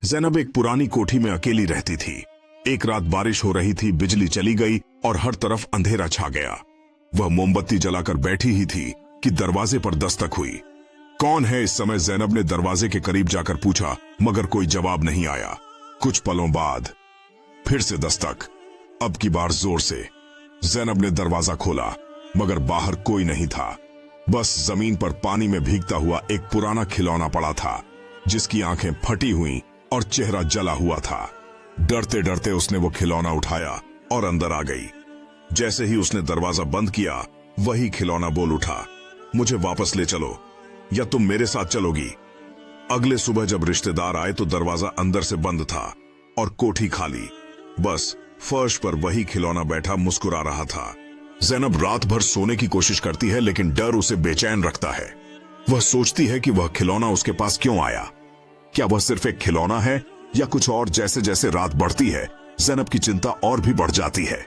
ज़ैनब एक पुरानी कोठी में अकेली रहती थी। एक रात बारिश हो रही थी, बिजली चली गई और हर तरफ अंधेरा छा गया। वह मोमबत्ती जलाकर बैठी ही थी कि दरवाजे पर दस्तक हुई। कौन है? इस समय ज़ैनब ने दरवाजे के करीब जाकर पूछा, मगर कोई जवाब नहीं आया। कुछ पलों बाद फिर से दस्तक, अब की बार जोर से। ज़ैनब ने दरवाजा खोला, मगर बाहर कोई नहीं था। बस जमीन पर पानी में भीगता हुआ एक पुराना खिलौना पड़ा था, जिसकी आंखें फटी हुई और चेहरा जला हुआ था। डरते डरते उसने वो खिलौना उठाया और अंदर आ गई। जैसे ही उसने दरवाजा बंद किया, वही खिलौना बोल उठा, मुझे वापस ले चलो या तुम मेरे साथ चलोगी। अगले सुबह जब रिश्तेदार आए तो दरवाजा अंदर से बंद था और कोठी खाली। बस फर्श पर वही खिलौना बैठा मुस्कुरा रहा था। ज़ैनब रात भर सोने की कोशिश करती है, लेकिन डर उसे बेचैन रखता है। वह सोचती है कि वह खिलौना उसके पास क्यों आया। क्या वह सिर्फ एक खिलौना है या कुछ और? जैसे जैसे रात बढ़ती है, ज़ैनब की चिंता और भी बढ़ जाती है।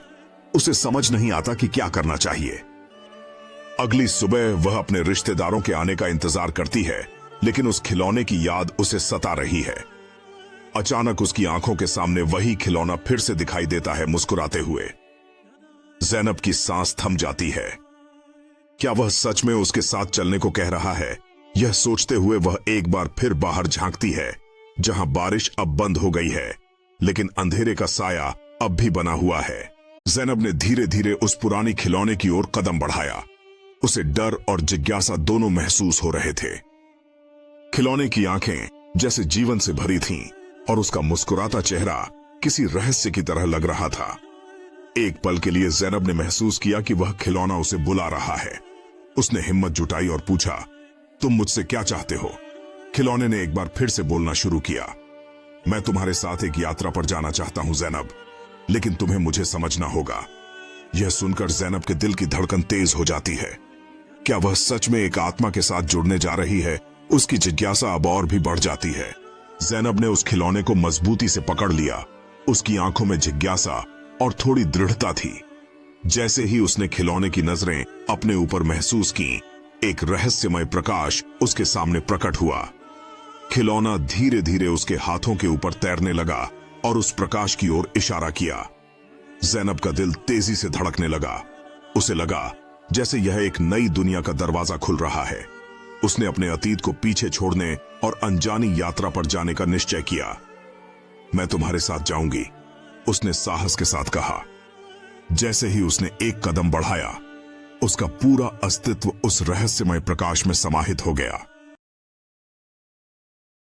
उसे समझ नहीं आता कि क्या करना चाहिए। अगली सुबह वह अपने रिश्तेदारों के आने का इंतजार करती है, लेकिन उस खिलौने की याद उसे सता रही है। अचानक उसकी आंखों के सामने वही खिलौना फिर से दिखाई देता है, मुस्कुराते हुए। ज़ैनब की सांस थम जाती है। क्या वह सच में उसके साथ चलने को कह रहा है? यह सोचते हुए वह एक बार फिर बाहर झांकती है, जहां बारिश अब बंद हो गई है, लेकिन अंधेरे का साया अब भी बना हुआ है। ज़ैनब ने धीरे धीरे उस पुरानी खिलौने की ओर कदम बढ़ाया। उसे डर और जिज्ञासा दोनों महसूस हो रहे थे। खिलौने की आंखें जैसे जीवन से भरी थीं और उसका मुस्कुराता चेहरा किसी रहस्य की तरह लग रहा था। एक पल के लिए ज़ैनब ने महसूस किया कि वह खिलौना उसे बुला रहा है। उसने हिम्मत जुटाई और पूछा, तुम मुझसे क्या चाहते हो? खिलौने ने एक बार फिर से बोलना शुरू किया, मैं तुम्हारे साथ एक यात्रा पर जाना चाहता हूं ज़ैनब, लेकिन तुम्हें मुझे समझना होगा। यह सुनकर ज़ैनब के दिल की धड़कन तेज हो जाती है। क्या वह सच में एक आत्मा के साथ जुड़ने जा रही है? उसकी जिज्ञासा अब और भी बढ़ जाती है। ज़ैनब ने उस खिलौने को मजबूती से पकड़ लिया। उसकी आंखों में जिज्ञासा और थोड़ी दृढ़ता थी। जैसे ही उसने खिलौने की नजरें अपने ऊपर महसूस की, एक रहस्यमय प्रकाश उसके सामने प्रकट हुआ। खिलौना धीरे धीरे उसके हाथों के ऊपर तैरने लगा और उस प्रकाश की ओर इशारा किया। ज़ैनब का दिल तेजी से धड़कने लगा। उसे लगा जैसे यह एक नई दुनिया का दरवाजा खुल रहा है। उसने अपने अतीत को पीछे छोड़ने और अनजानी यात्रा पर जाने का निश्चय किया। मैं तुम्हारे साथ जाऊंगी, उसने साहस के साथ कहा। जैसे ही उसने एक कदम बढ़ाया, उसका पूरा अस्तित्व उस रहस्यमय प्रकाश में समाहित हो गया।